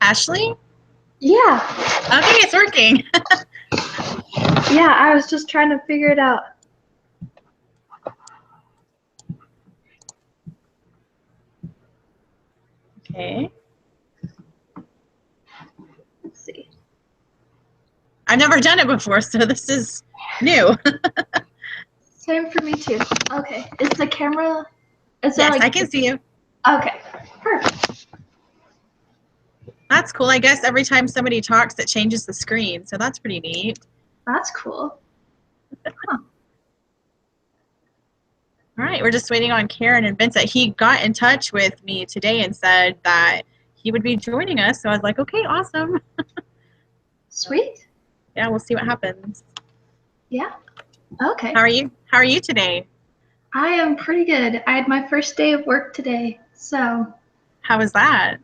Ashley? Yeah. Okay, it's working. Yeah, I was just trying to figure it out. Okay. Let's see. I've never done it before, so this is new. Same for me too. Okay. Is the camera? Is yes, I can see you. Okay. Perfect. That's cool. I guess every time somebody talks, it changes the screen, so that's pretty neat. That's cool. Huh. All right, we're just waiting on Karen and Vincent. He got in touch with me today and said that he would be joining us, so I was like, okay, awesome. Sweet. Yeah, we'll see what happens. Yeah. Okay. How are you? How are you today? I am pretty good. I had my first day of work today, so. How was that?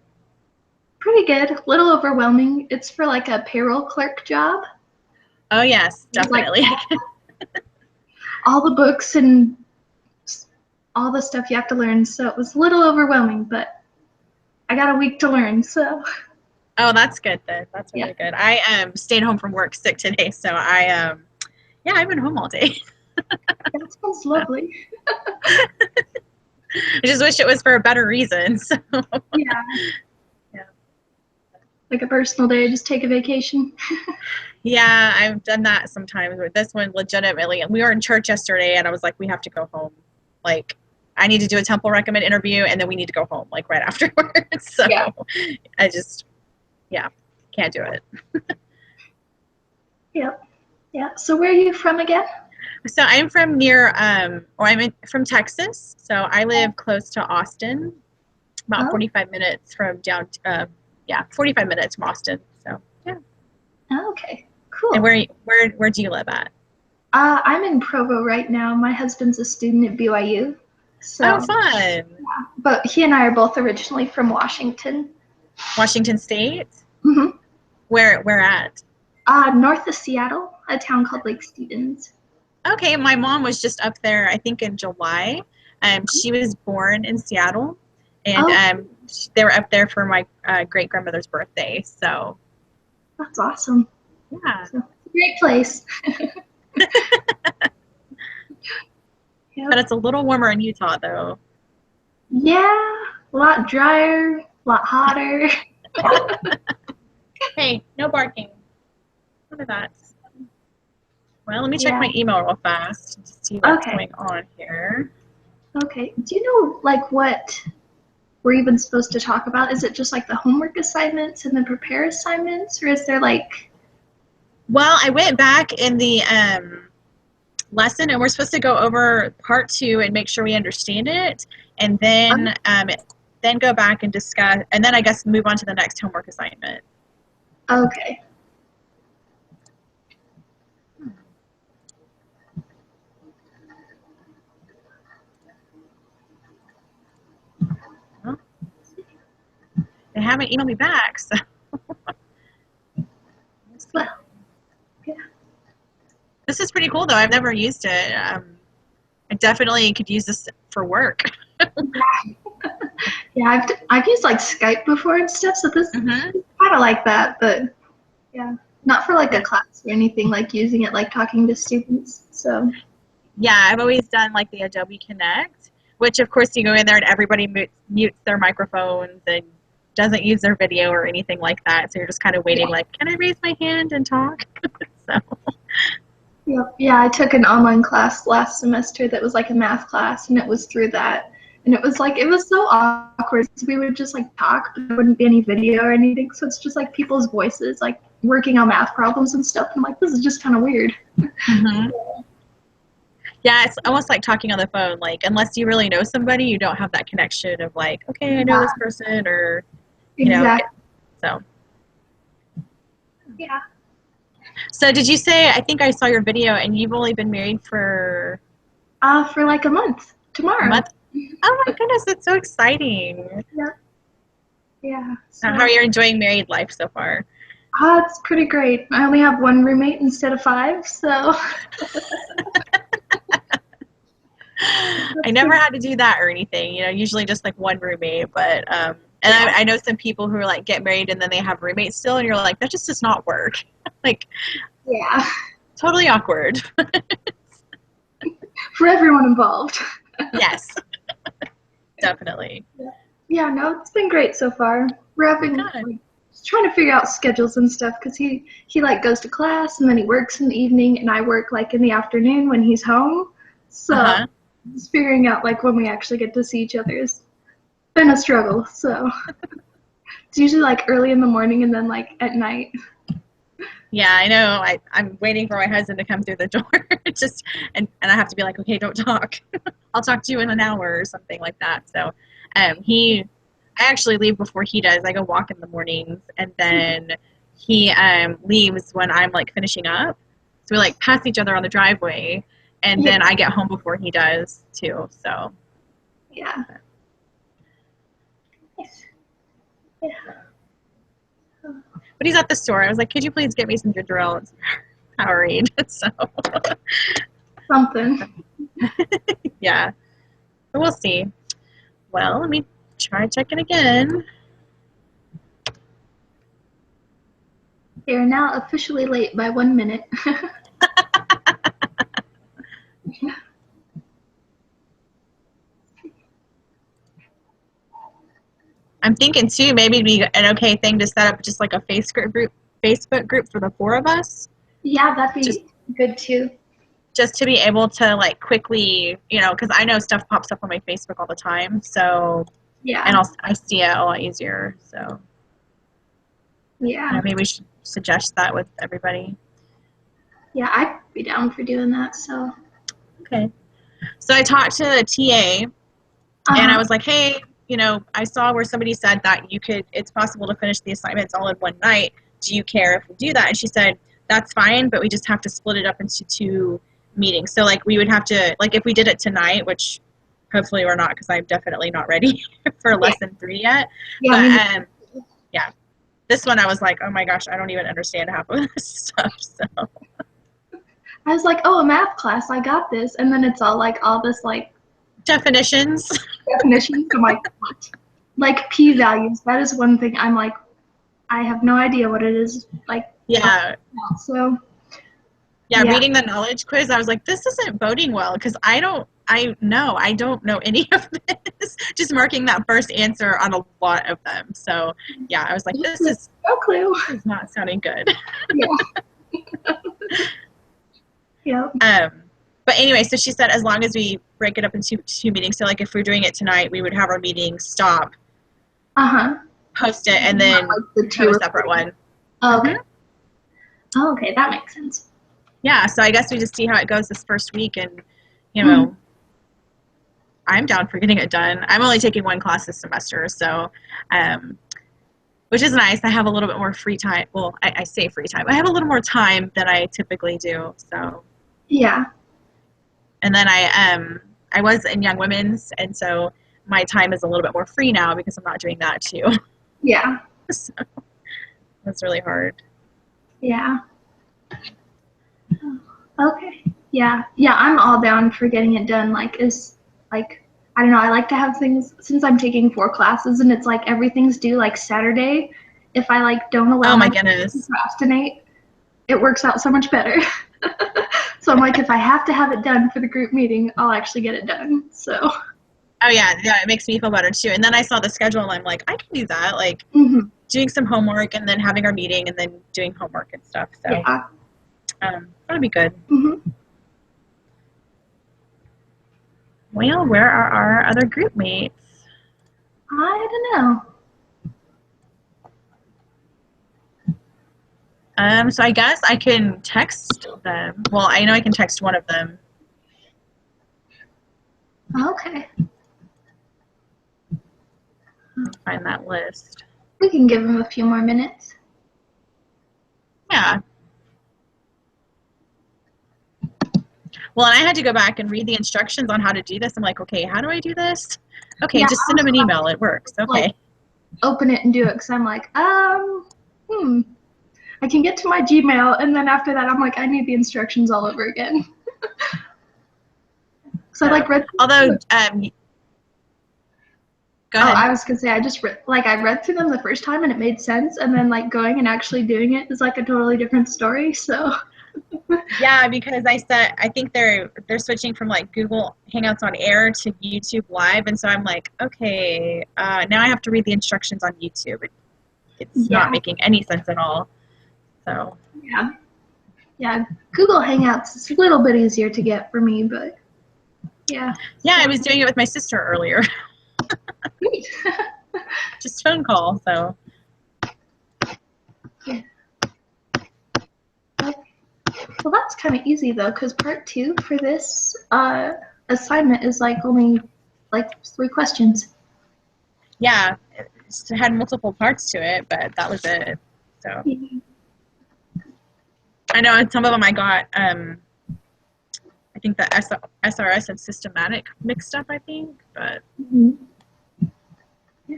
Pretty good. A little overwhelming. It's for like a payroll clerk job. Oh yes, definitely. Like, all the books and all the stuff you have to learn, so it was a little overwhelming, but I got a week to learn, so. Oh, that's good then. That's really good. I stayed home from work sick today, so yeah, I've been home all day. That sounds lovely. I just wish it was for a better reason. So. Yeah. Like a personal day, just take a vacation. Yeah, I've done that sometimes. But this one, legitimately, we were in church yesterday, and I was like, we have to go home. Like, I need to do a Temple Recommend interview, and then we need to go home, like, right afterwards. So yeah. I just, can't do it. Yep. Yeah. So where are you from again? So I'm from from Texas. So I live close to Austin, about 45 minutes from 45 minutes from Austin. So yeah. Oh, okay. Cool. And where do you live at? I'm in Provo right now. My husband's a student at BYU. So, oh, fun. Yeah. But he and I are both originally from Washington. Washington State? Mm-hmm. Where at? North of Seattle, a town called Lake Stevens. Okay, my mom was just up there, I think in July. She was born in Seattle, and they were up there for my great-grandmother's birthday. So that's awesome. Yeah. So, great place. Yep. But it's a little warmer in Utah, though. Yeah, a lot drier, a lot hotter. Hey, no barking. What is that? Well, let me check my email real fast to see what's going on here. Okay. Do you know, like, what we're even supposed to talk about? Is it just, like, the homework assignments and the prepare assignments? Or is there, like... Well, I went back in the lesson, and we're supposed to go over part 2 and make sure we understand it, and then then go back and discuss, and then I guess move on to the next homework assignment. Okay. Well, they haven't emailed me back, so. Well, yeah. This is pretty cool, though. I've never used it. I definitely could use this for work. Yeah, I've used like Skype before and stuff, so this is kind of like that, but yeah, not for like a class or anything, like using it like talking to students. So yeah, I've always done like the Adobe Connect, which of course you go in there and everybody mutes their microphones and doesn't use their video or anything like that. So you're just kind of waiting, like, can I raise my hand and talk? So. Yeah, I took an online class last semester that was like a math class, and it was through that. And it was like, it was so awkward. So we would just like talk, but there wouldn't be any video or anything. So it's just like people's voices like working on math problems and stuff. I'm like, this is just kind of weird. Mm-hmm. Yeah, it's almost like talking on the phone. Like, unless you really know somebody, you don't have that connection of like, okay, I know this person, or you know. Exactly. So. Yeah. So did you say? I think I saw your video, and you've only been married for like a month. Tomorrow. a month. Oh my goodness, that's so exciting. Yeah. Yeah. So, How are you enjoying married life so far? it's pretty great. I only have one roommate instead of 5, so. I never had to do that or anything. You know, usually just like one roommate. But and Yeah. I know some people who are like get married and then they have roommates still, and you're like, that just does not work. Like, Yeah. totally awkward. For everyone involved. Yes, definitely. Yeah, no, it's been great so far. We're having Good. just trying to figure out schedules and stuff because he like goes to class and then he works in the evening and I work like in the afternoon when he's home. So Uh-huh. just figuring out like when we actually get to see each other has been a struggle. So it's usually like early in the morning and then like at night. Yeah, I know. I'm waiting for my husband to come through the door. Just and I have to be like, okay, don't talk. I'll talk to you in an hour or something like that. So I actually leave before he does. I go walk in the mornings, and then he leaves when I'm like finishing up. So we like pass each other on the driveway, and Yeah. then I get home before he does too. So Yeah. Nice. Yeah. but he's at the store. I was like, could you please get me some ginger ale and some Powerade? So Something. yeah, but we'll see. Well, let me try checking again. You're now officially late by 1 minute. I'm thinking too, maybe it'd be an okay thing to set up just like a Facebook group for the 4 of us, Yeah, that'd just be good too. just to be able to like quickly, you know, because I know stuff pops up on my Facebook all the time. So, Yeah. and I see it a lot easier. So, Yeah. maybe we should suggest that with everybody. Yeah, I'd be down for doing that. So. Okay. So I talked to the TA, and I was like, hey, you know, I saw where somebody said that it's possible to finish the assignments all in one night. Do you care if we do that? And she said, that's fine, but we just have to split it up into 2 meetings. So like we would have to, like if we did it tonight, which hopefully we're not, because I'm definitely not ready for lesson 3 yet. Yeah, But yeah, this one I was like, oh my gosh, I don't even understand half of this stuff. So I was like, oh, a math class, I got this. And then it's all this like definitions. definitions. I'm like, what? Like p-values. That is one thing I'm like, I have no idea what it is. Like, Yeah. so. Yeah, reading the knowledge quiz, I was like, this isn't boding well because I don't know any of this. Just marking that first answer on a lot of them. So yeah, I was like, this is no clue. This is not sounding good. Yeah. Yep. But anyway, so she said as long as we break it up into 2 meetings, so like if we're doing it tonight, we would have our meeting stop, post it, and then have a separate one. Oh, okay. Oh, okay, that makes sense. Yeah, so I guess we just see how it goes this first week, and you know, I'm down for getting it done. I'm only taking 1 class this semester, so which is nice. I have a little bit more free time. Well, I say free time. I have a little more time than I typically do. So yeah. And then I was in Young Women's, and so my time is a little bit more free now because I'm not doing that too. Yeah. So that's really hard. Yeah. Okay. Yeah. Yeah, I'm all down for getting it done. Like, I don't know, I like to have things, since I'm taking 4 classes and it's like everything's due like Saturday, if I like don't allow myself to procrastinate, it works out so much better. So I'm like, if I have to have it done for the group meeting, I'll actually get it done. So. Oh yeah, it makes me feel better too. And then I saw the schedule and I'm like, I can do that. Like doing some homework and then having our meeting and then doing homework and stuff. So yeah. That'll be good. Well, where are our other group mates? I don't know. So I guess I can text them. Well, I know I can text one of them. Okay. Find that list. We can give him a few more minutes. Yeah. Well, and I had to go back and read the instructions on how to do this. I'm like, okay, how do I do this? Okay, Yeah, just send them an email. It works. Okay. like open it and do it because I'm like, I can get to my Gmail, and then after that, I'm like, I need the instructions all over again. So I like read. Although, go ahead. I was gonna say I just I read through them the first time and it made sense, and then like going and actually doing it is like a totally different story. So. Yeah, because I think they're switching from like Google Hangouts on Air to YouTube Live, and so I'm like, okay, now I have to read the instructions on YouTube. It's not making any sense at all. So. Yeah. Google Hangouts is a little bit easier to get for me, but yeah. Yeah, I was doing it with my sister earlier. Just phone call, so. Yeah. Well, that's kind of easy though, because part 2 for this assignment is like only like 3 questions. Yeah, it had multiple parts to it, but that was it. So. I know some of them I got. I think the SRS and systematic mixed up. I think, but. Yeah.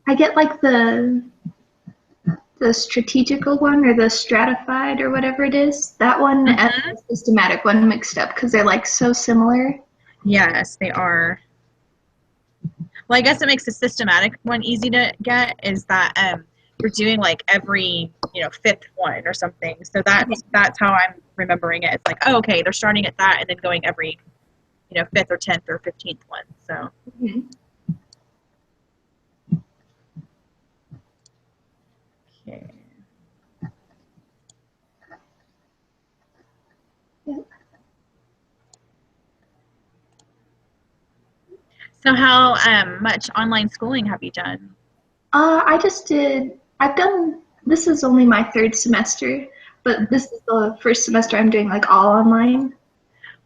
I get like the strategical one or the stratified or whatever it is. That one and the systematic one mixed up because they're like so similar. Yes, they are. Well, I guess it makes the systematic one easy to get is that you're doing like every 5th one or something. So that's how I'm remembering it. It's like, oh, okay, they're starting at that and then going every 5th or 10th or 15th one. So. Okay. So how much online schooling have you done? This is only my 3rd semester, but this is the first semester I'm doing like all online.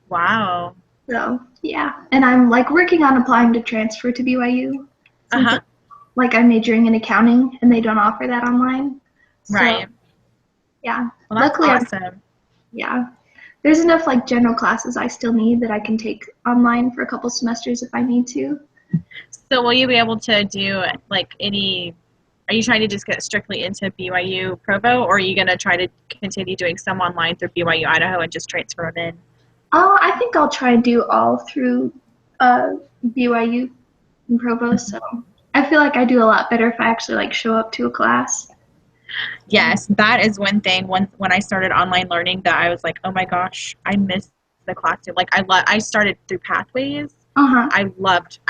Wow. So yeah, and I'm like working on applying to transfer to BYU. Since like I'm majoring in accounting and they don't offer that online. So, right. Yeah. Well, that's luckily, awesome. There's enough like general classes I still need that I can take online for a couple semesters if I need to. So will you be able to do like are you trying to just get strictly into BYU Provo, or are you going to try to continue doing some online through BYU Idaho and just transfer them in? I think I'll try and do all through BYU and Provo. So I feel like I do a lot better if I actually like show up to a class. Yes, that is one thing. When I started online learning, that I was like, oh my gosh, I miss the classroom. Like I started through Pathways. I loved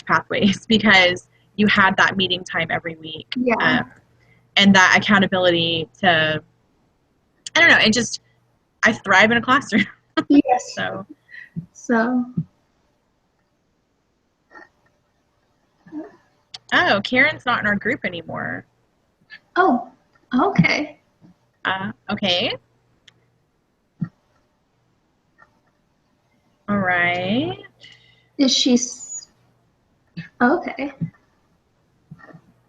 Pathways because you had that meeting time every week. Yeah. And that accountability to, I don't know, I thrive in a classroom. Yes. So. Oh, Karen's not in our group anymore. Oh, okay. Okay. All right. Is she? Okay.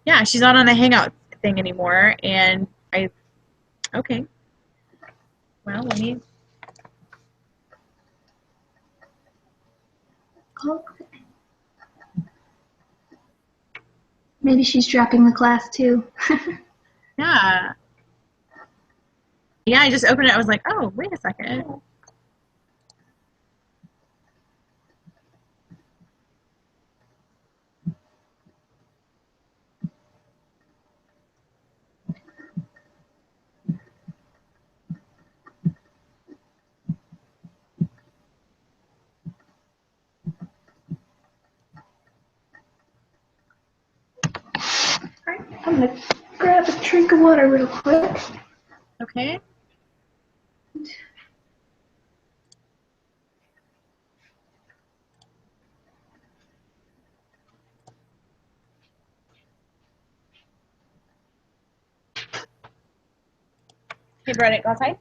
Yeah, she's not on the Hangout thing anymore, and okay. Well, let me. Okay. Maybe she's dropping the class too. Yeah. Yeah, I just opened it. I was like, oh, wait a second. Alright, I'm gonna grab a drink of water real quick. Okay. Hey, Brett, go outside.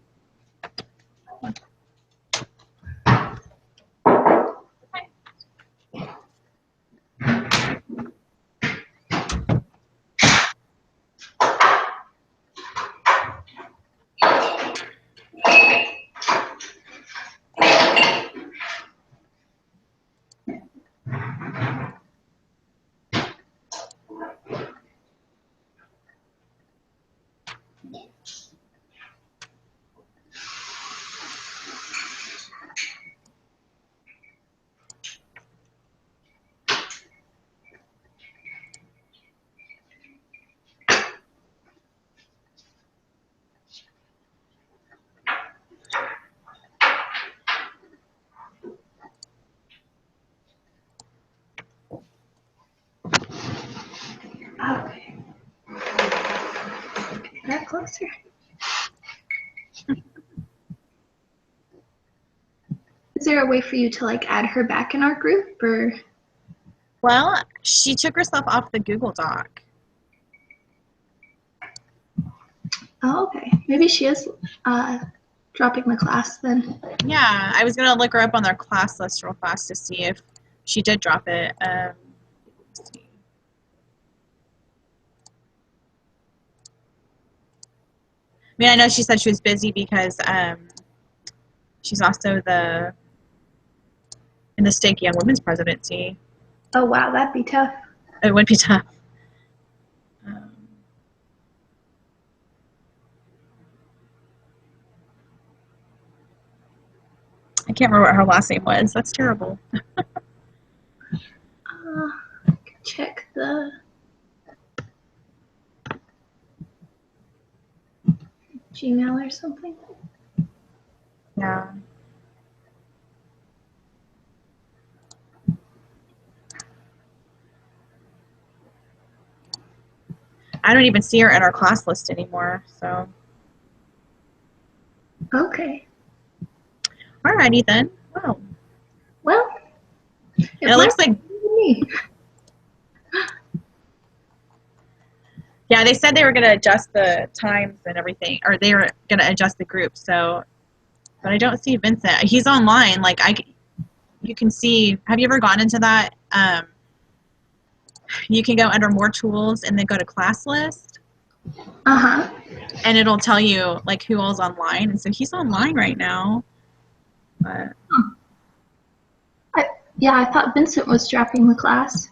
Okay. Get that closer. Is there a way for you to like add her back in our group or? Well, she took herself off the Google Doc. Oh, okay. Maybe she is dropping the class then. Yeah, I was gonna look her up on their class list real fast to see if she did drop it. Let's see. I mean, I know she said she was busy because she's also in the stake young women's presidency. Oh wow, that'd be tough. It would be tough. I can't remember what her last name was. That's terrible. Check the Gmail or something. Yeah. I don't even see her in our class list anymore. So. Okay. Alrighty then. Wow. Well, It looks like me. Yeah, they said they were going to adjust the times and everything, or they were going to adjust the group. So, but I don't see Vincent. He's online. Like you can see. Have you ever gone into that? You can go under more tools and then go to class list. And it'll tell you like who all's online. And so he's online right now. But yeah, I thought Vincent was dropping the class.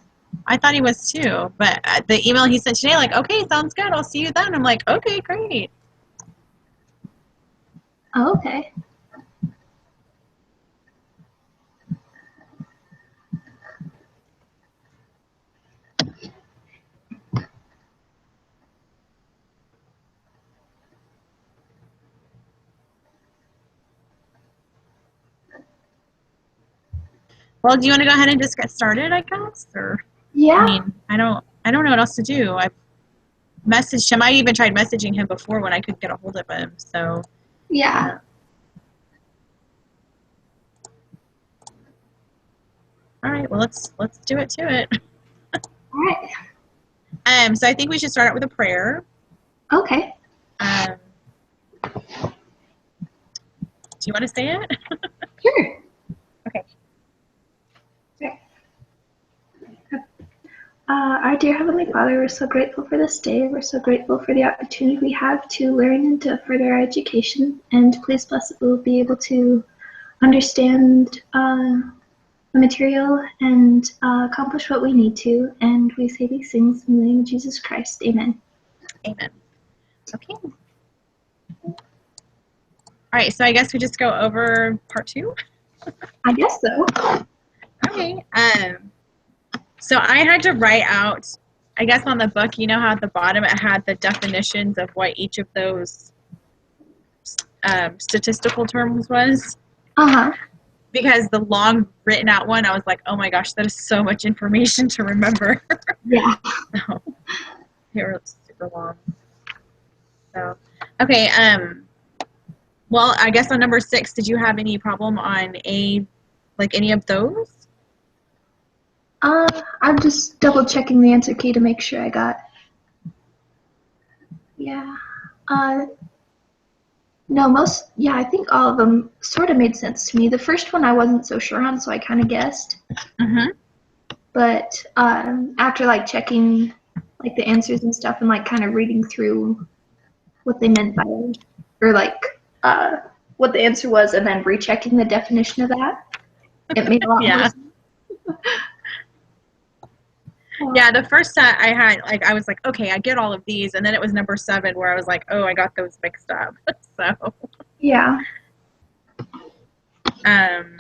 I thought he was too. But the email he sent today, like, okay, sounds good. I'll see you then. I'm like, okay, great. Oh, okay. Well, do you want to go ahead and just get started, I guess? Or yeah. I mean, I don't know what else to do. I've messaged him. I even tried messaging him before when I couldn't get a hold of him. So yeah. All right. Well, let's do it to it. All right. So I think we should start out with a prayer. Okay. Do you want to say it? Sure. Okay. Our dear Heavenly Father, we're so grateful for this day. We're so grateful for the opportunity we have to learn and to further our education. And please bless that we'll be able to understand the material and accomplish what we need to. And we say these things in the name of Jesus Christ. Amen. Amen. Okay. All right. So I guess we just go over part 2. I guess so. Okay. So I had to write out, I guess on the book, you know how at the bottom it had the definitions of what each of those statistical terms was? Because the long written out one, I was like, oh my gosh, that is so much information to remember. Yeah. So, they were super long. So, okay. Well, I guess on number 6, did you have any problem on any of those? I'm just double checking the answer key to make sure I got. Yeah. No, I think all of them sort of made sense to me. The first one I wasn't so sure on, so I kind of guessed. Mm-hmm. But after like checking like the answers and stuff and like kind of reading through what they meant by it, or like what the answer was, and then rechecking the definition of that, it made a lot more Yeah. sense. Yeah, the first set I had, like, I was like, okay, I get all of these, and then it was number 7 where I was like, oh, I got those mixed up. So, Yeah. um,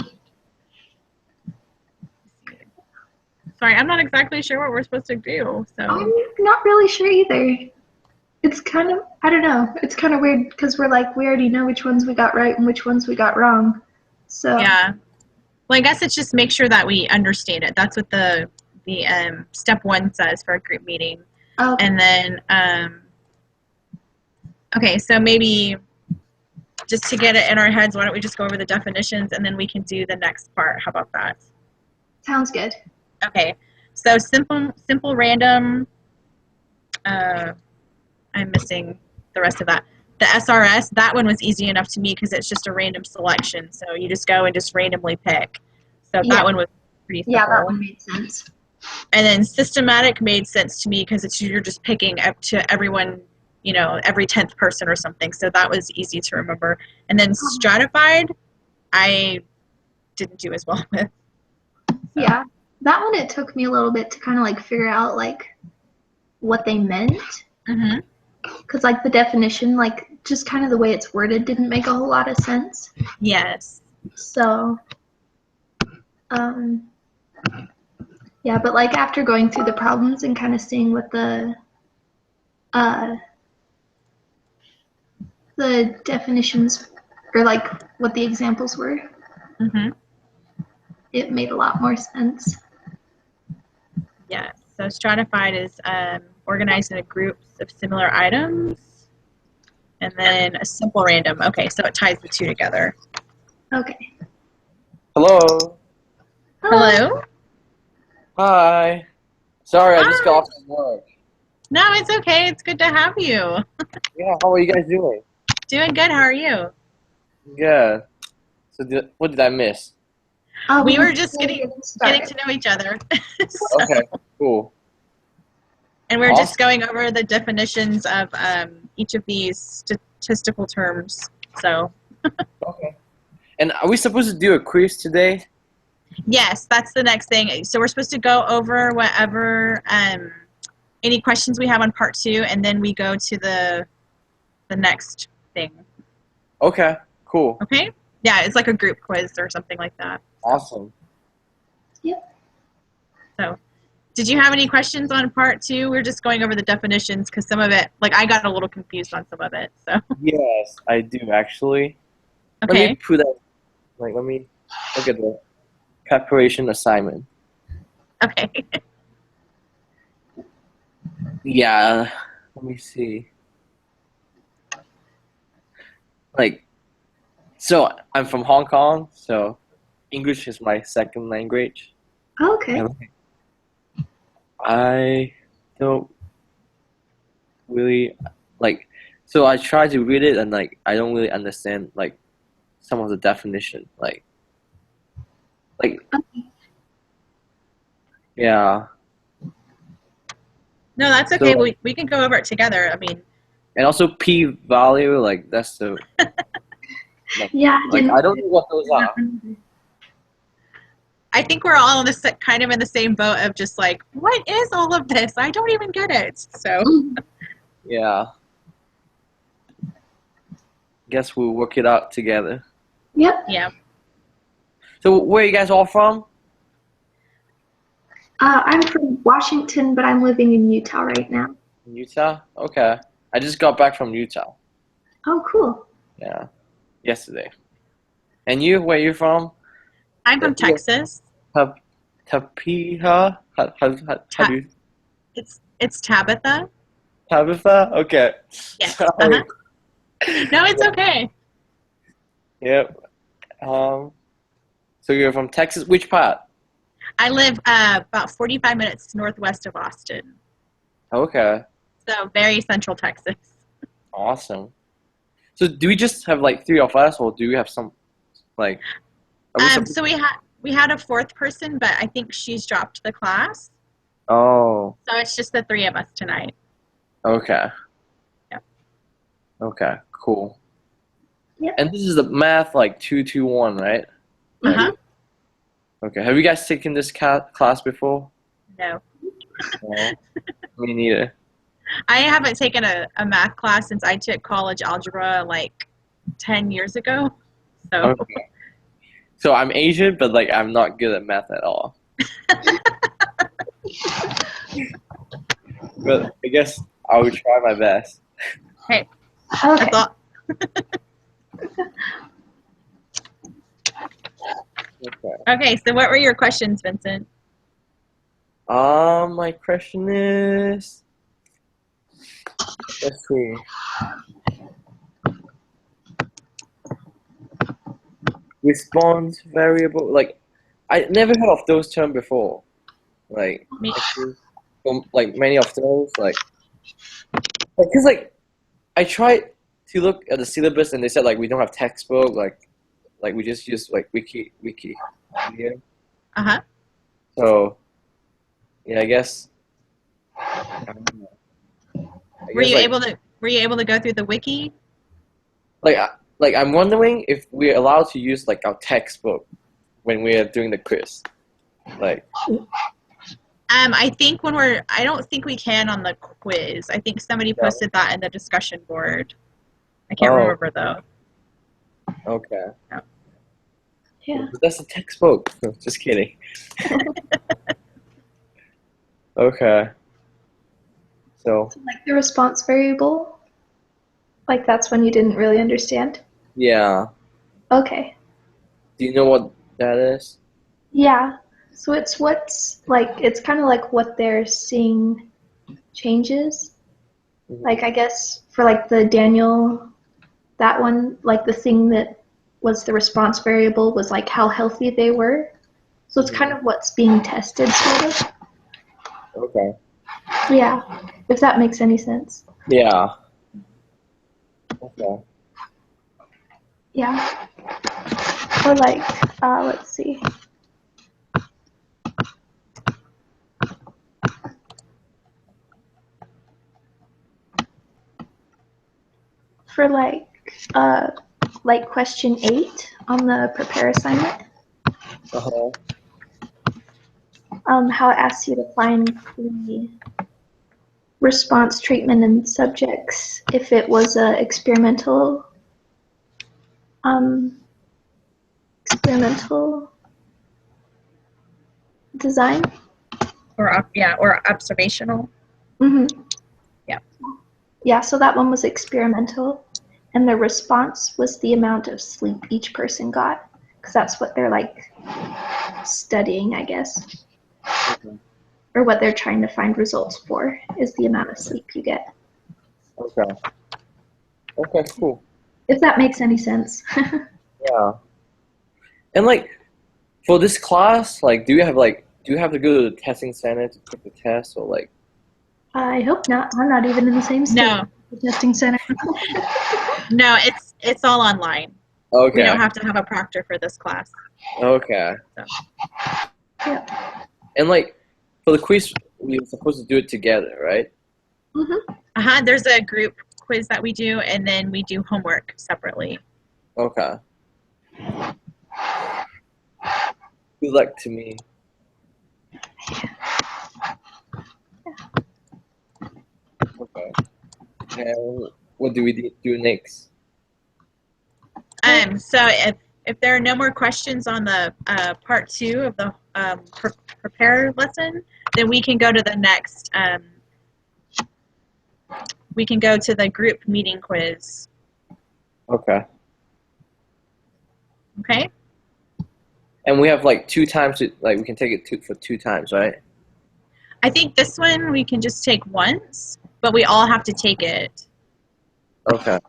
sorry, I'm not exactly sure what we're supposed to do. So, I'm not really sure either. It's kind of, I don't know. It's kind of weird because we're like, we already know which ones we got right and which ones we got wrong. So, yeah. Well, I guess it's just make sure that we understand it. That's what the step 1 says for a group meeting. okay. And then, okay, so maybe just to get it in our heads, why don't we just go over the definitions and then we can do the next part? How about that? Sounds good. Okay, so simple random. I'm missing the rest of that. The SRS, that one was easy enough to me because it's just a random selection. So you just go and just randomly pick. So Yeah. that one was pretty simple. Yeah, that one made sense. And then systematic made sense to me because you're just picking up to everyone, every 10th person or something. So that was easy to remember. And then stratified, I didn't do as well with. So. Yeah, that one it took me a little bit to kind of like figure out like what they meant. Mm-hmm. Because like the definition, like just kind of the way it's worded didn't make a whole lot of sense. Yes. So, yeah, but like after going through the problems and kind of seeing what the definitions or like what the examples were, Mm-hmm. it made a lot more sense. Yes. So stratified is organized into groups of similar items. And then a simple random. Okay, so it ties the two together. Okay. Hello. Hello? Hi. Sorry, I just Hi. got off from work. No, it's okay. It's good to have you. Yeah, how are you guys doing? Doing good. How are you? Good. So, what did I miss? We were just getting started. to know each other. So- Okay, cool. And we're just Awesome. going over the definitions of each of these statistical terms. So, Okay. And are we supposed to do a quiz today? yes, that's the next thing. So we're supposed to go over whatever any questions we have on part 2, and then we go to the next thing. Okay, cool. Okay? Yeah, it's like a group quiz or something like that. Awesome. So, did you have any questions on part 2? We're just going over the definitions because some of it, like I got a little confused on some of it. So, Yes, I do actually. Let okay. me put that. Let me look at the preparation assignment. Okay. Yeah. Let me see. So I'm from Hong Kong, so English is my second language. Okay. And I don't really so I try to read it and I don't really understand some of the definition yeah. No, that's okay. So, We can go over it together. I mean, and also p-value, that's the Yeah. I don't know what those are. I think we're all in this kind of in the same boat of just like, what is all of this? I don't even get it. So, Yeah. Guess we'll work it out together. Yep. yeah. So where are you guys all from? I'm from Washington, but I'm living in Utah right now. Utah? Okay. I just got back from Utah. Oh, cool. Yeah. Yesterday. And you, where you from? I'm from Texas. Tapiha? How do you... It's Tabitha. Tabitha? Okay. Yes. Sorry. No, it's okay. Yep. So you're from Texas? Which part? I live about 45 minutes northwest of Austin. Okay. So very central Texas. Awesome. So do we just have like 3 of us, or do we have some like? Are we supposed- So we had a fourth person, but I think she's dropped the class. Oh, So it's just the 3 of us tonight. okay. Yeah. Okay, cool. Yep. And this is the math like 221, right? Uh-huh. Okay. Have you guys taken this class before? No. No. Me neither. I haven't taken a math class since I took college algebra like 10 years ago. So Okay. So I'm Asian, but like I'm not good at math at all. But I guess I will try my best. hey, Okay. that's all. Okay. Okay, so what were your questions, Vincent? My question is, let's see. Response variable, like I never heard of those terms before. Like, Me. like many of those, like, because like I tried to look at the syllabus and they said like we don't have textbook, like we just use like wiki. Yeah. Uh-huh. So, yeah, I guess. I don't know. I Were guess, you like, able to go through the wiki? like I'm wondering if we're allowed to use like our textbook when we're doing the quiz. Like, I think I don't think we can on the quiz. I think somebody Yeah. posted that in the discussion board. I can't Oh. remember though. okay. Yeah. But that's a textbook. Just kidding. Okay. So, Like the response variable, like that's when you didn't really understand. yeah. Okay. Do you know what that is? Yeah. So it's it's kind of like what they're seeing changes. Mhm. Like I guess for like the Daniel, that one, like the thing that was the response variable was like how healthy they were. So it's kind of what's being tested, sort of. Okay. Yeah. If that makes any sense. Yeah. Okay. Yeah. Or like, let's see. For like question 8 on the prepare assignment, Uh-huh. how it asks you to find the response, treatment, and subjects if it was a experimental design. Or observational. Mm-hmm. Yeah. Yeah, so that one was experimental, and the response was the amount of sleep each person got, because that's what they're like studying, I guess, Okay. or what they're trying to find results for is the amount of sleep you get. Okay. Okay, cool. If that makes any sense. Yeah. And like for this class, like do you have to go to the testing center to take the test, or like I hope not. I'm not even in the same state. No. The testing center. No, it's all online. okay. We don't have to have a proctor for this class. Okay. So. Yeah. And like for the quiz we're supposed to do it together, right? Uh-huh. There's a group quiz that we do, and then we do homework separately. Okay. Good luck to me. Okay. And what do we do next? So if there are no more questions on the part 2 of the prepare lesson, then we can go to the next. We can go to the group meeting quiz. Okay. Okay. And we have like 2 times to, like we can take it for 2 times, right? I think this one we can just take once, but we all have to take it. Okay.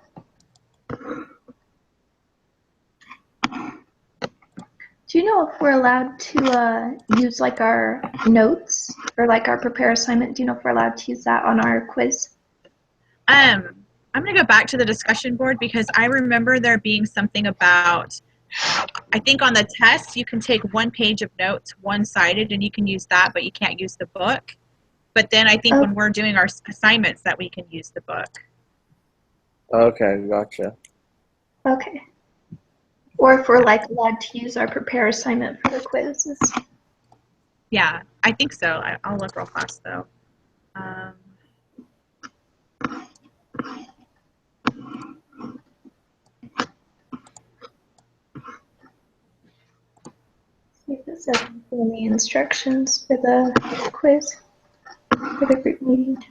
Do you know if we're allowed to use like our notes or like our prepare assignment? Do you know if we're allowed to use that on our quiz? I'm going to go back to the discussion board because I remember there being something about, I think on the test you can take 1 page of notes one-sided and you can use that, but you can't use the book. But then I think when we're doing our assignments that we can use the book. Okay, gotcha. Okay. Or if we're like allowed to use our prepare assignment for the quizzes. Yeah, I think so. I'll look real fast though. See if it says in the instructions for the quiz, for the group meeting.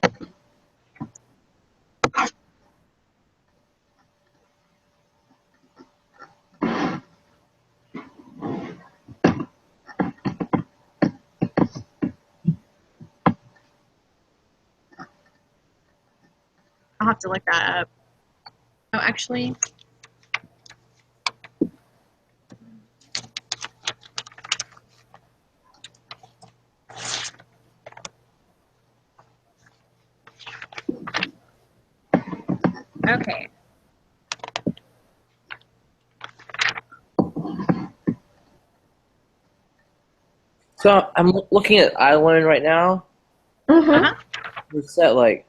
I'll have to look that up. Oh, actually, okay. So I'm looking at iLearn right now. Mm-hmm. It said like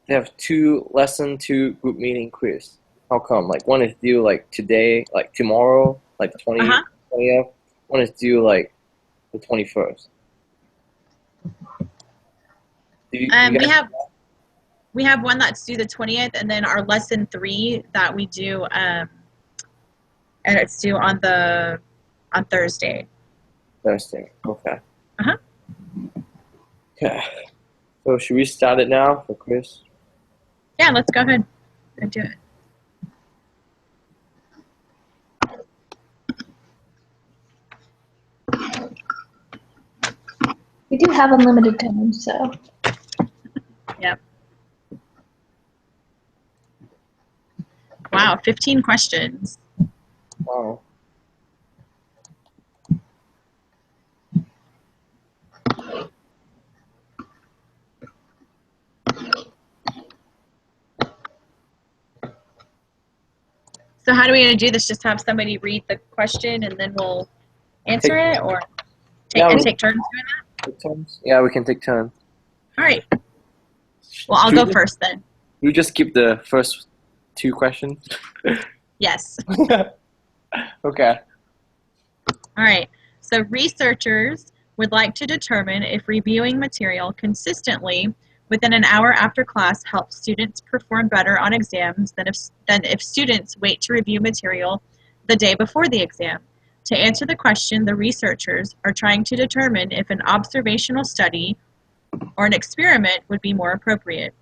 they have 2 lesson 2 group meeting quiz. How come? Like one is due like today, like tomorrow, like the 20th. One is due like the 21st. You guys, we have one that's due the 20th, and then our lesson 3 that we do, and it's due on Thursday. Thursday. Okay. Uh-huh. Okay. So should we start it now for quiz? Yeah, let's go ahead and do it. We do have unlimited time, so. Yep. Wow, 15 questions. Wow. So how do we do this? Just have somebody read the question and then we'll answer it, or take turns doing that? Take turns? Yeah, we can take turns. All right. Well, I'll go first then. We just keep the first 2 questions. Yes. Okay. All right. So researchers would like to determine if reviewing material consistently within an hour after class helps students perform better on exams than if students wait to review material the day before the exam. To answer the question, the researchers are trying to determine if an observational study or an experiment would be more appropriate.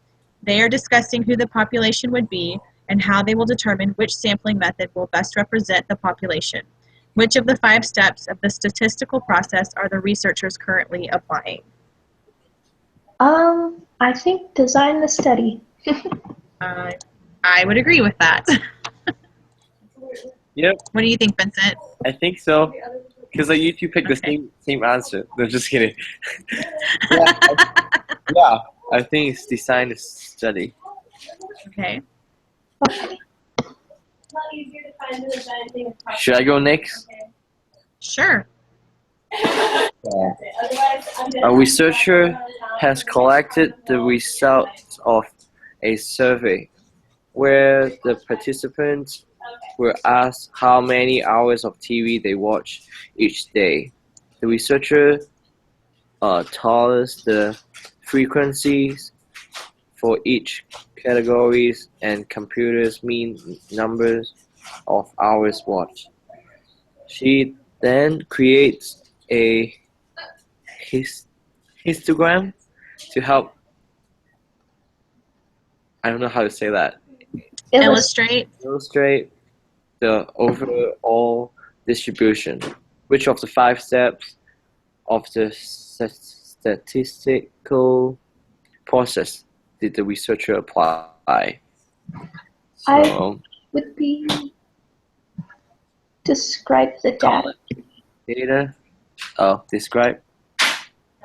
They are discussing who the population would be and how they will determine which sampling method will best represent the population. Which of the 5 steps of the statistical process are the researchers currently applying? I think design the study. I would agree with that. Yep. What do you think, Vincent? I think so. Because like you 2 picked the same answer. No, just kidding. Yeah, I think it's design the study. Okay. Okay. Should I go next? Sure. A researcher has collected the results of a survey where the participants were asked how many hours of TV they watch each day. The researcher told us the frequencies for each categories and computers mean numbers of hours watched. She then creates a histogram to help, I don't know how to say that, Illustrate the overall distribution. Which of the 5 steps of the statistical process did the researcher apply? I would be describe the data. Data? Oh, describe?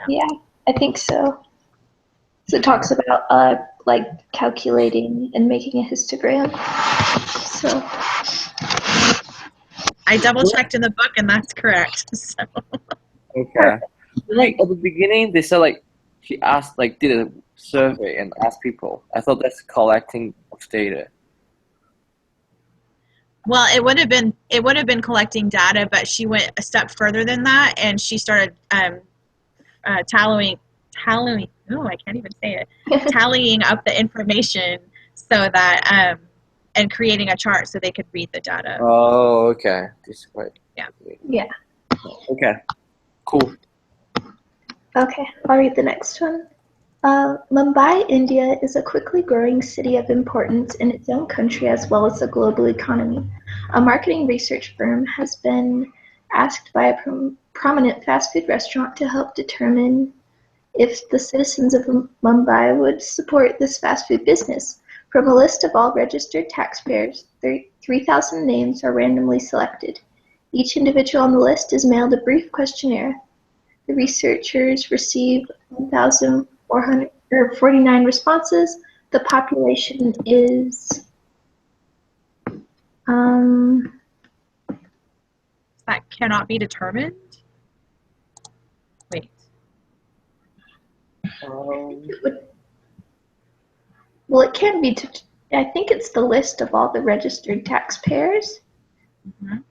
Yeah, I think so. So it talks about like calculating and making a histogram. So I double checked in the book, and that's correct. So Okay. Like at the beginning, they said like she asked like did a survey and asked people. I thought that's collecting of data. well, it would have been collecting data, but she went a step further than that, and she started tallying. Oh, I can't even say it. Tallying up the information so that and creating a chart so they could read the data. Oh, okay. This way. yeah. Okay. Cool. Okay, I'll read the next one. Mumbai, India is a quickly growing city of importance in its own country as well as the global economy. A marketing research firm has been asked by a prominent fast food restaurant to help determine if the citizens of Mumbai would support this fast food business. From a list of all registered taxpayers, 3,000 names are randomly selected. Each individual on the list is mailed a brief questionnaire. The researchers received 1,449 responses. The population is That cannot be determined. Wait. well, it can be. I think it's the list of all the registered taxpayers, Mhm.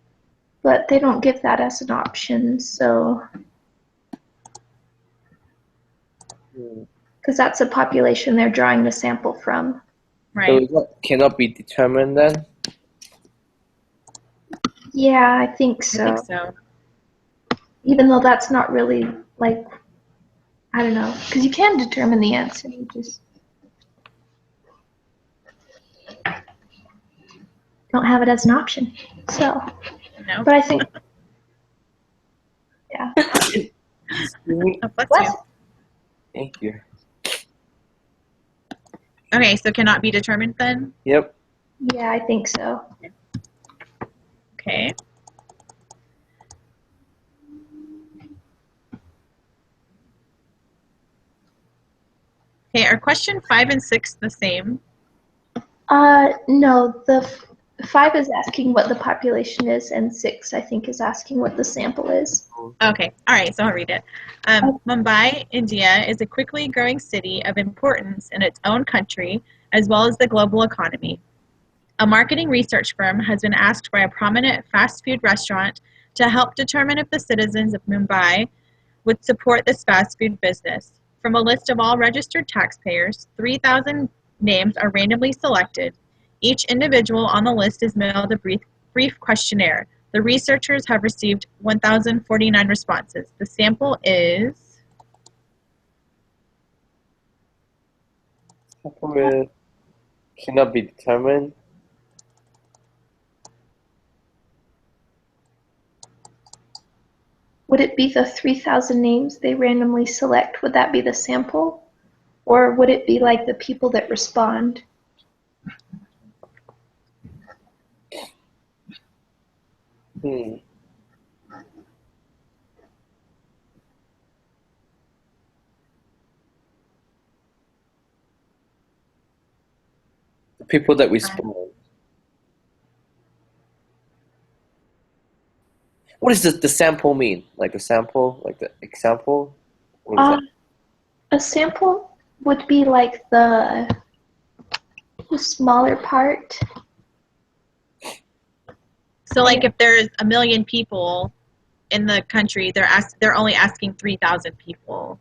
but they don't give that as an option. So, because that's a population they're drawing the sample from. So Right. it cannot be determined then? Yeah, I think I so. think so. Even though that's not really like, I don't know, because you can determine the answer. You just don't have it as an option. So, No. but I think, yeah. Oh, bless What? you. Thank you. Okay, so cannot be determined then? Yep. Yeah, I think so. Okay. Okay, are question 5 and 6 the same? No, the 5 is asking what the population is, and 6, I think, is asking what the sample is. Okay, all right, so I'll read it. Mumbai, India is a quickly growing city of importance in its own country as well as the global economy. A marketing research firm has been asked by a prominent fast food restaurant to help determine if the citizens of Mumbai would support this fast food business. From a list of all registered taxpayers, 3,000 names are randomly selected. Each individual on the list is mailed a brief questionnaire. The researchers have received 1,049 responses. The sample is... Sample cannot be determined. Would it be the 3,000 names they randomly select? Would that be the sample? Or would it be like the people that respond? The people that respond. What does the sample mean? Like the sample, like the example? What is that? A sample would be like the smaller part. So like if there's 1 million people in the country, they're only asking 3,000 people.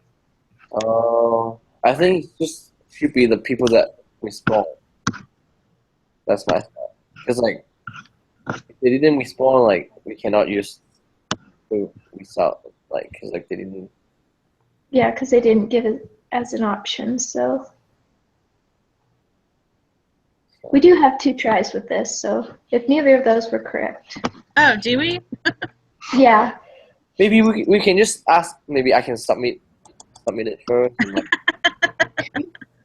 Oh, I think it just should be the people that respond. That's my thought. Because like, if they didn't respond, like we cannot use the result, like because like they didn't. Yeah, because they didn't give it as an option. So we do have 2 tries with this. So if neither of those were correct. Oh, do we? Yeah. Maybe we can just ask. Maybe I can submit it first. And, like,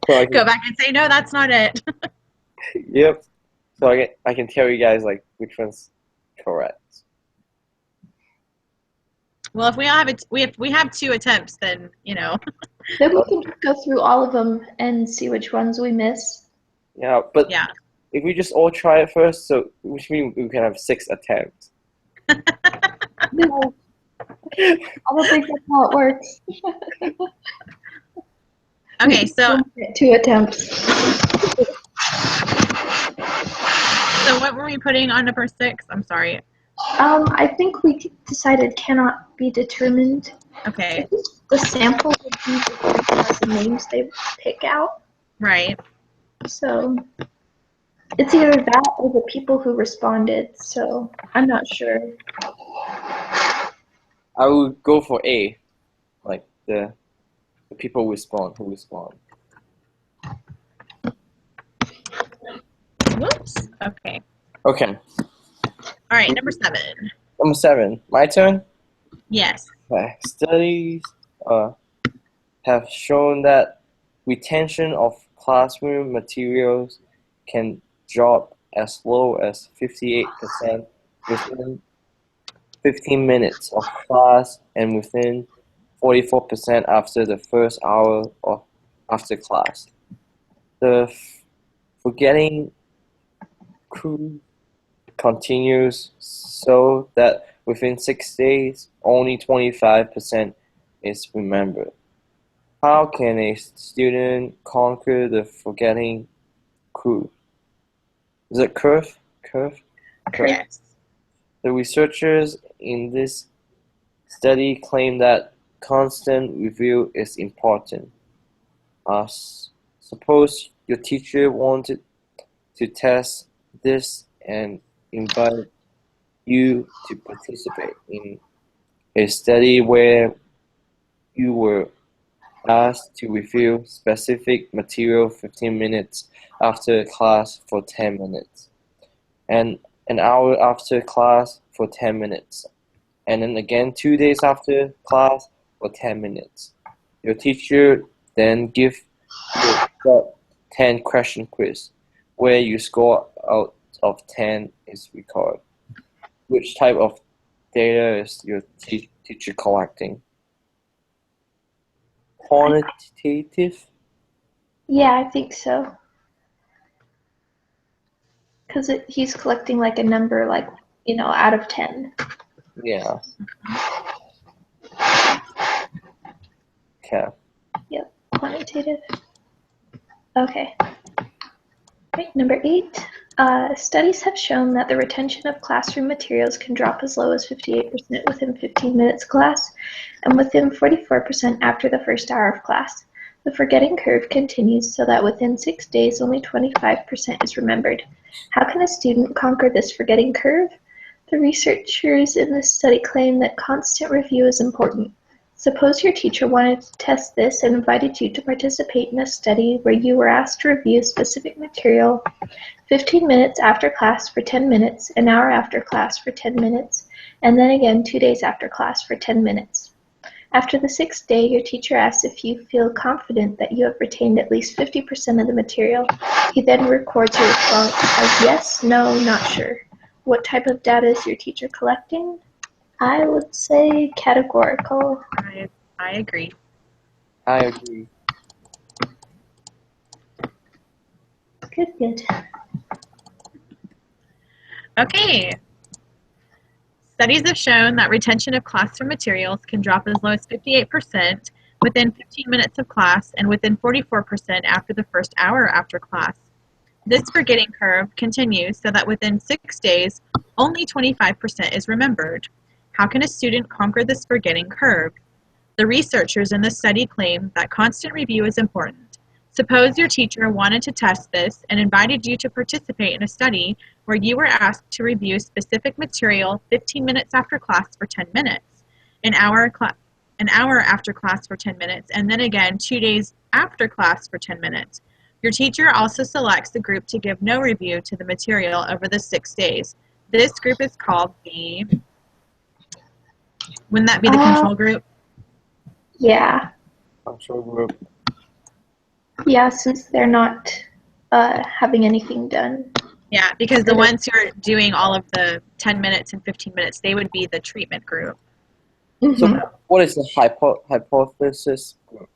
so I can, Go back and say, no, that's not it. Yep. So I can tell you guys like which one's correct. Well, if we all have it, if we have 2 attempts, then Then we can just go through all of them and see which ones we miss. Yeah, but yeah. if we just all try it first, so which means we can have 6 attempts. No, I don't think that's how it works. Okay, so 2 attempts. what were we putting on number 6? I'm sorry. I think we decided cannot be determined. Okay. The sample would be the names they pick out. Right. So it's either that or the people who responded. So I'm not sure. I would go for A, like the people who respond. Whoops. Okay. Okay, All right, number 7. number 7. My turn. Yes. Okay. Studies have shown that retention of classroom materials can drop as low as 58% within 15 minutes of class and within 44% after the first hour of after class. The forgetting curve continues so that within 6 days, only 25% is remembered. How can a student conquer the forgetting curve? Is it curve? Curve? Yes. The researchers in this study claim that constant review is important. Suppose your teacher wanted to test this and invite you to participate in a study where you were asked to review specific material 15 minutes after class for 10 minutes, and an hour after class for 10 minutes, and then again 2 days after class for 10 minutes. Your teacher then gives you a 10 question quiz where you score out of 10 is recorded. Which type of data is your teacher collecting? Quantitative? Yeah, I think so. Because he's collecting like a number, like, out of 10. Yeah. Okay. Yep, quantitative. Okay. Right, number 8. Studies have shown that the retention of classroom materials can drop as low as 58% within 15 minutes of class and within 44% after the first hour of class. The forgetting curve continues so that within 6 days only 25% is remembered. How can a student conquer this forgetting curve? The researchers in this study claim that constant review is important. Suppose your teacher wanted to test this and invited you to participate in a study where you were asked to review specific material 15 minutes after class for 10 minutes, an hour after class for 10 minutes, and then again 2 days after class for 10 minutes. After the 6th day, your teacher asks if you feel confident that you have retained at least 50% of the material. He then records your response as yes, no, not sure. What type of data is your teacher collecting? I would say categorical. I agree. I agree. Good. Okay. Studies have shown that retention of classroom materials can drop as low as 58% within 15 minutes of class and within 44% after the first hour after class. This forgetting curve continues so that within 6 days, only 25% is remembered. How can a student conquer this forgetting curve? The researchers in this study claim that constant review is important. Suppose your teacher wanted to test this and invited you to participate in a study where you were asked to review specific material 15 minutes after class for 10 minutes, an hour after class for 10 minutes, and then again 2 days after class for 10 minutes. Your teacher also selects the group to give no review to the material over the 6 days. This group is called the... Wouldn't that be the control group? Yeah. Control group. Yeah, since they're not having anything done. Yeah, because the ones who are doing all of the 10 minutes and 15 minutes, they would be the treatment group. So Mhm. what is the hypothesis group?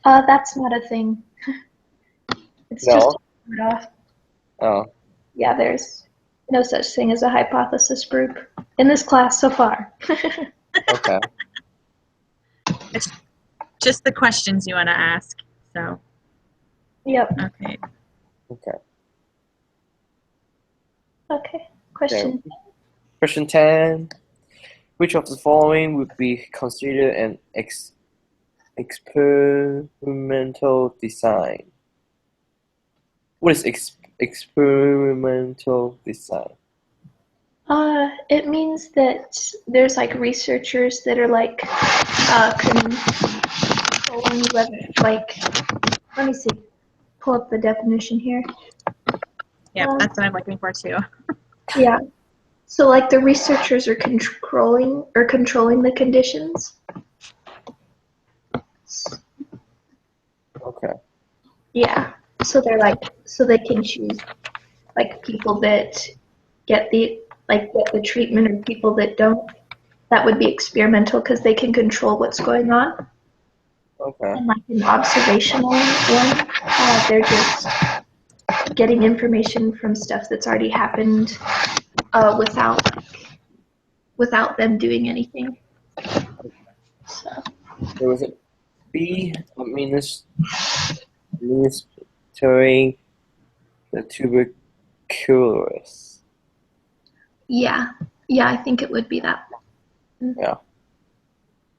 That's not a thing. It's just No. a word off. Oh, Yeah, there's no such thing as a hypothesis group in this class so far. okay. It's just the questions you want to ask. So, Yep. okay. Okay. Okay. Question. Question 10. Which of the following would be considered an experimental design? What is experimental design? It means that there's like researchers that are like controlling whether like let me see. Pull up the definition here. Yep, that's what I'm looking for too. Yeah. So like the researchers are controlling the conditions. Okay. Yeah. So they're like so they can choose like people that get the treatment or people that don't. That would be experimental because they can control what's going on. Okay. And like an observational one, they're just getting information from stuff that's already happened without them doing anything. So There was a B, administering the tuberculosis. yeah, I think it would be that. Yeah.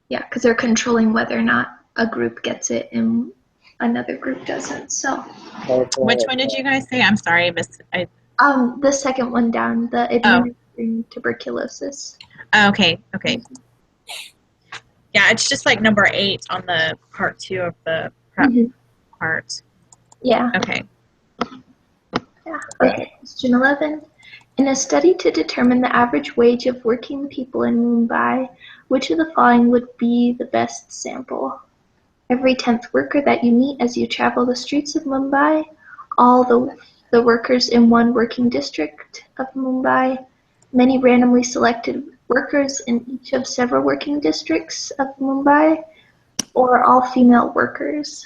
Yeah, because they're controlling whether or not a group gets it and another group doesn't. So Which one did you guys say? I'm sorry, the second one down, the administering tuberculosis. Okay. Yeah, it's just like number 8 on the part 2 of the prep part. Yeah. Okay. Yeah. Okay. Question 11. In a study to determine the average wage of working people in Mumbai, which of the following would be the best sample? Every 10th worker that you meet as you travel the streets of Mumbai, all the workers in one working district of Mumbai, many randomly selected workers in each of several working districts of Mumbai, or all female workers.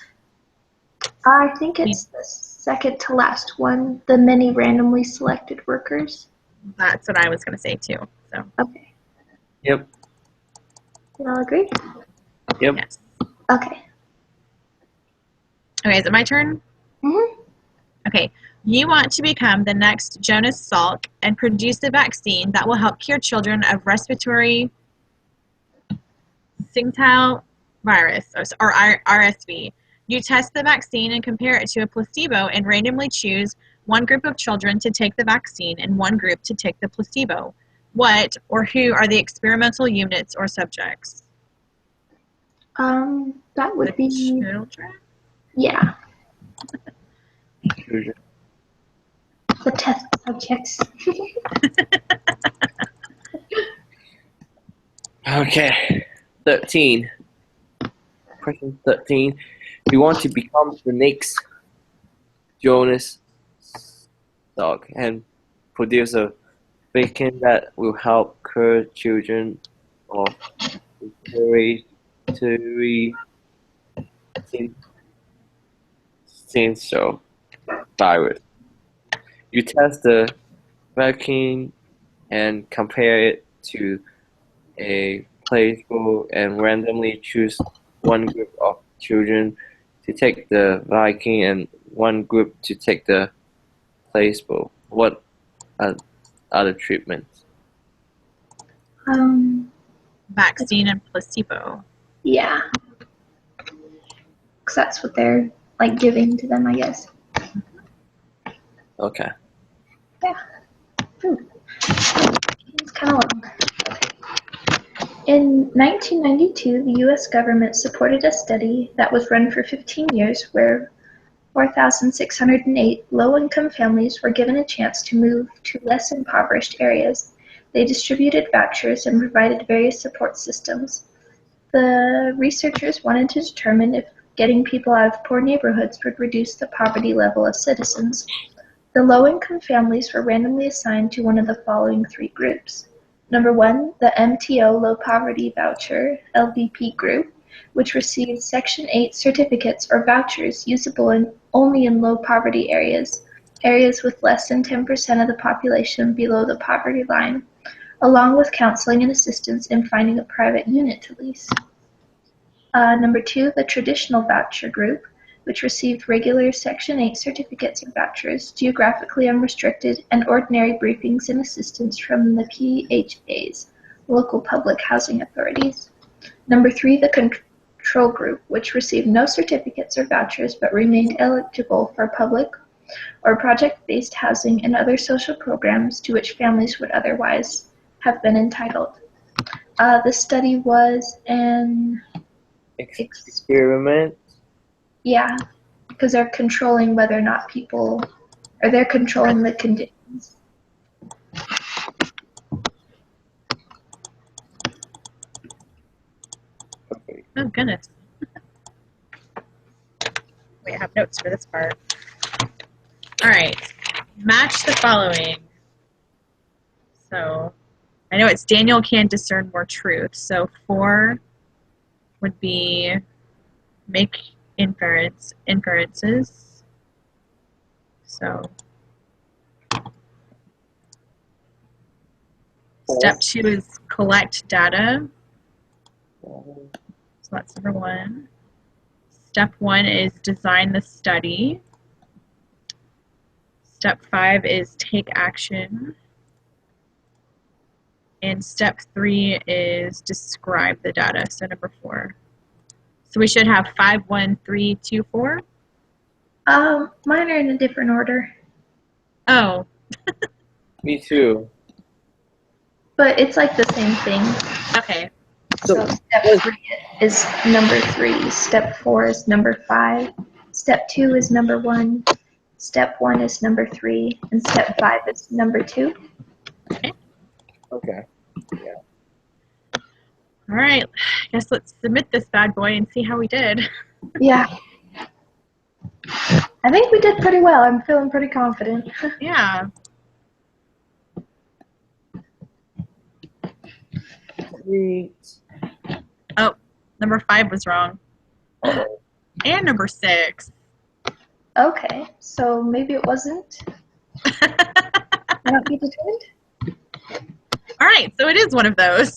I think it's the second to last one, the many randomly selected workers. That's what I was going to say too. So. Okay. Yep. You all agree? Yep. Yes. Okay. Okay, is it my turn? Mm-hmm. Okay. You want to become the next Jonas Salk and produce a vaccine that will help cure children of respiratory syncytial virus, or RSV. You test the vaccine and compare it to a placebo and randomly choose one group of children to take the vaccine and one group to take the placebo. What or who are the experimental units or subjects? That would be children? Yeah. Children. The test subjects. Okay. 13. Question 13. You want to become the next Jonas Salk and produce a vaccine that will help cure children of respiratory syncytial virus. You test the vaccine and compare it to a placebo and randomly choose one group of children to take the vaccine and one group to take the placebo. What are the treatments? Vaccine and placebo. Yeah. Because that's what they're like giving to them, I guess. Okay. Yeah. It's kind of long. In 1992, the U.S. government supported a study that was run for 15 years where 4,608 low-income families were given a chance to move to less impoverished areas. They distributed vouchers and provided various support systems. The researchers wanted to determine if getting people out of poor neighborhoods would reduce the poverty level of citizens. The low-income families were randomly assigned to one of the following 3 groups. Number 1, the MTO Low Poverty Voucher (LVP) group, which received Section 8 certificates or vouchers usable only in low poverty areas, areas with less than 10% of the population below the poverty line, along with counseling and assistance in finding a private unit to lease. Number 2, the Traditional Voucher group, which received regular Section 8 certificates or vouchers, geographically unrestricted, and ordinary briefings and assistance from the PHAs, local public housing authorities. Number 3, the Control Group, which received no certificates or vouchers but remained eligible for public or project-based housing and other social programs to which families would otherwise have been entitled. This study was an experiment. Yeah, because they're controlling whether or not they're controlling the conditions. Okay. Oh, goodness. Wait, I have notes for this part. All right. Match the following. So, I know it's Daniel can discern more truth. So, 4 would be make inferences. So, step 2 is collect data. So that's number 1. Step 1 is design the study. Step 5 is take action. And step 3 is describe the data, so number 4. So we should have 5, 1, 3, 2, 4? Mine are in a different order. Oh. Me too. But it's like the same thing. Okay. So step 3 is number 3. Step 4 is number 5. Step 2 is number 1. Step 1 is number 3. And step 5 is number 2. Okay. Yeah. All right. I guess let's submit this bad boy and see how we did. Yeah. I think we did pretty well. I'm feeling pretty confident. Yeah. Sweet. Oh, number 5 was wrong. Uh-oh. And number 6. Okay, so maybe it wasn't. Cannot be determined. All right, so it is one of those.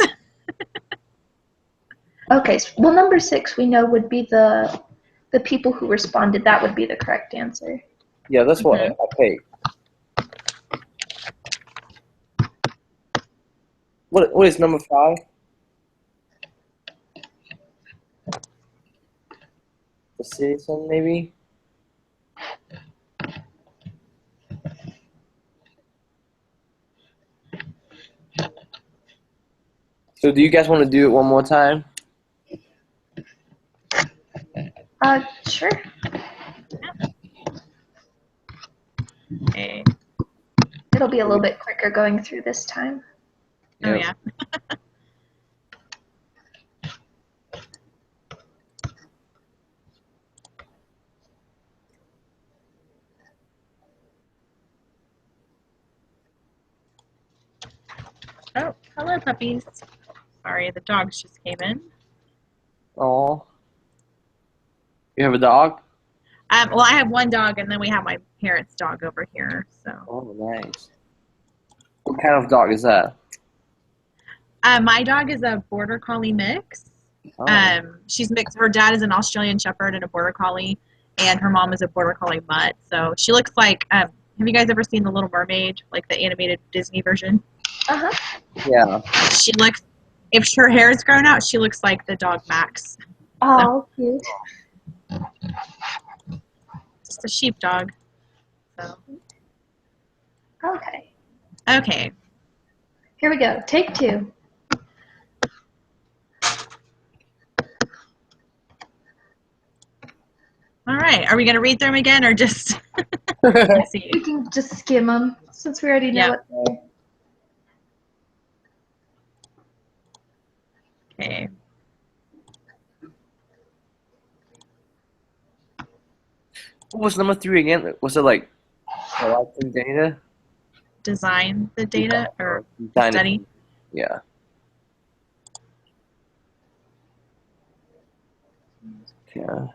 Okay, well, number 6 we know would be the people who responded. That would be the correct answer. Yeah, that's what I picked. What is number 5? The citizen, maybe? So do you guys want to do it one more time? Sure. Okay. It'll be a little bit quicker going through this time. Oh, Yep. yeah. Oh, hello, puppies. Sorry, the dogs just came in. Oh. You have a dog? Well, I have one dog, and then we have my parents' dog over here. So, Oh, nice. What kind of dog is that? my dog is a border collie mix. Oh. She's mixed. Her dad is an Australian Shepherd and a border collie, and her mom is a border collie mutt. So she looks like. Have you guys ever seen The Little Mermaid, like the animated Disney version? Yeah. She looks. If her hair is grown out, she looks like the dog Max. Oh, cute. Just a sheepdog. So. Okay. Okay. Here we go. Take 2. All right. Are we going to read them again or just let's see? We can just skim them since we already know Yeah. what they're. Okay. What was number 3 again? Was it like collecting data? Design the data or Design it. study? Yeah. Yeah.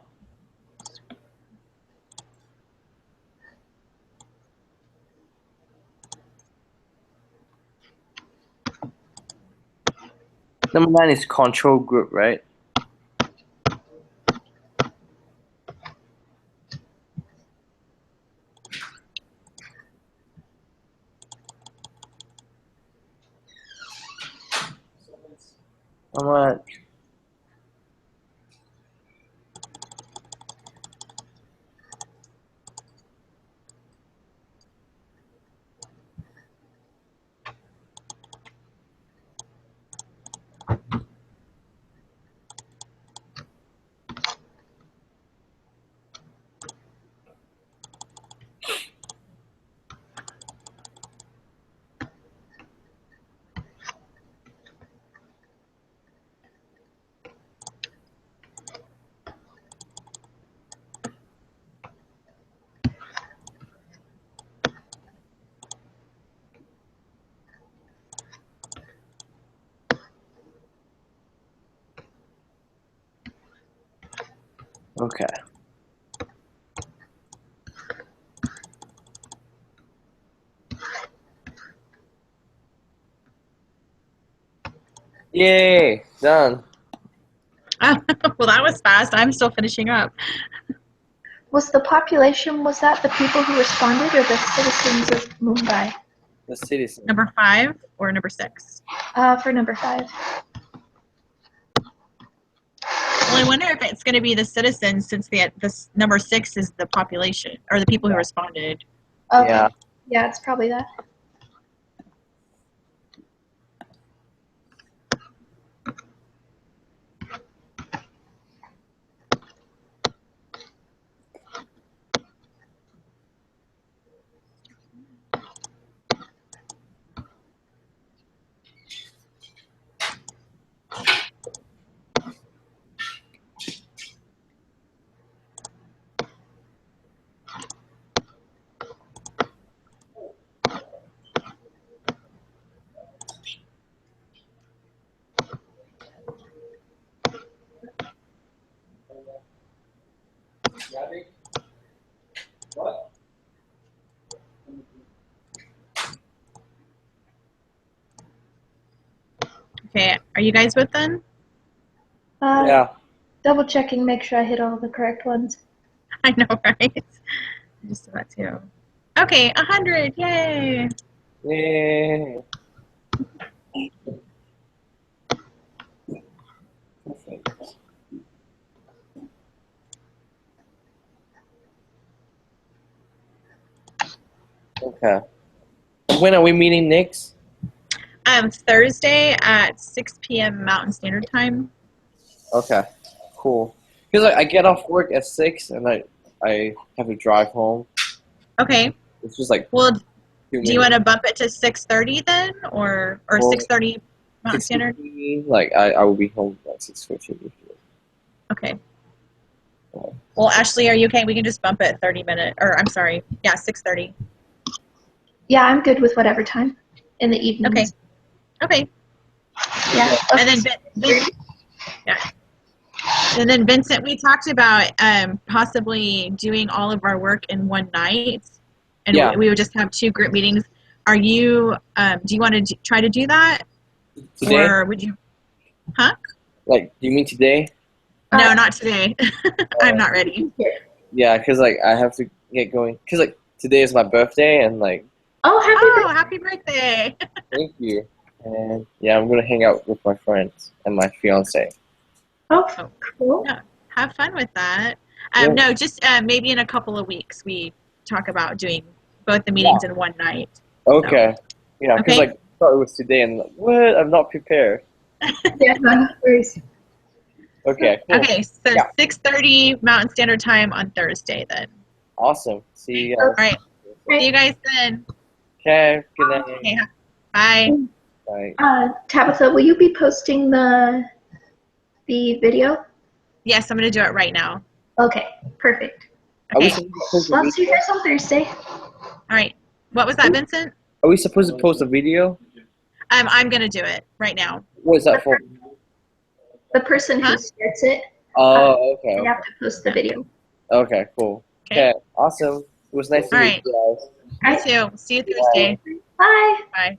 Number 9 is control group, right? How much? Okay. Yay! Done. Well, that was fast. I'm still finishing up. Was the population, was that the people who responded or the citizens of Mumbai? The citizen. Number 5 or number 6? For number 5. Well, I wonder if it's going to be the citizens since this number 6 is the population or the people who responded. Okay. Yeah. Yeah, it's probably that. What? Okay, are you guys with then? Yeah. Double checking, make sure I hit all the correct ones. I know, right? Just about to. Okay, 100! Yay! Yay. Perfect. Okay. When are we meeting next? Thursday at 6 p.m. Mountain Standard Time. Okay. Cool. Because I get off work at 6 and I have to drive home. Okay. It's just like Well, 2 do you want to bump it to 6:30 then, or Well, 6:30 Mountain Standard? 6:15, like I will be home by 6:15. Okay. Well, Ashley, are you okay? We can just bump it 30 minutes, or I'm sorry, yeah, 6:30. Yeah, I'm good with whatever time in the evenings. Okay. Yeah. And then yeah. And then Vincent, we talked about possibly doing all of our work in one night, and Yeah. we would just have 2 group meetings. Are you? Do you want to try to do that, Today? or would you? Huh? Like, do you mean today? No, not today. I'm not ready. Yeah, because like I have to get going. Because like today is my birthday and like Oh, Oh, happy birthday! thank you. And yeah, I'm gonna hang out with my friends and my fiance. Oh, cool. Yeah, have fun with that. Yeah. No, just maybe in a couple of weeks we talk about doing both the meetings in one night. Okay. Yeah, because Okay. like I thought it was today and like, what? I'm not prepared. Yeah, no worries. Okay. Cool. Okay, so Yeah. 6:30 Mountain Standard Time on Thursday then. Awesome. See you All guys. right. See you guys then. Okay. Good night. Okay, bye. Bye. Tabitha, will you be posting the video? Yes, I'm going to do it right now. Okay, perfect. Are we Okay. supposed to post a I'll see you video? guys on Thursday. All right. What was that, Vincent? Are we supposed to post a video? I'm gonna do it right now. What is that for? The person Huh? who starts it, Oh, okay. they have to post the video. Okay, cool. Okay. Okay, awesome. It was nice to All meet right. you guys. You too. See you Thursday. Bye. Bye.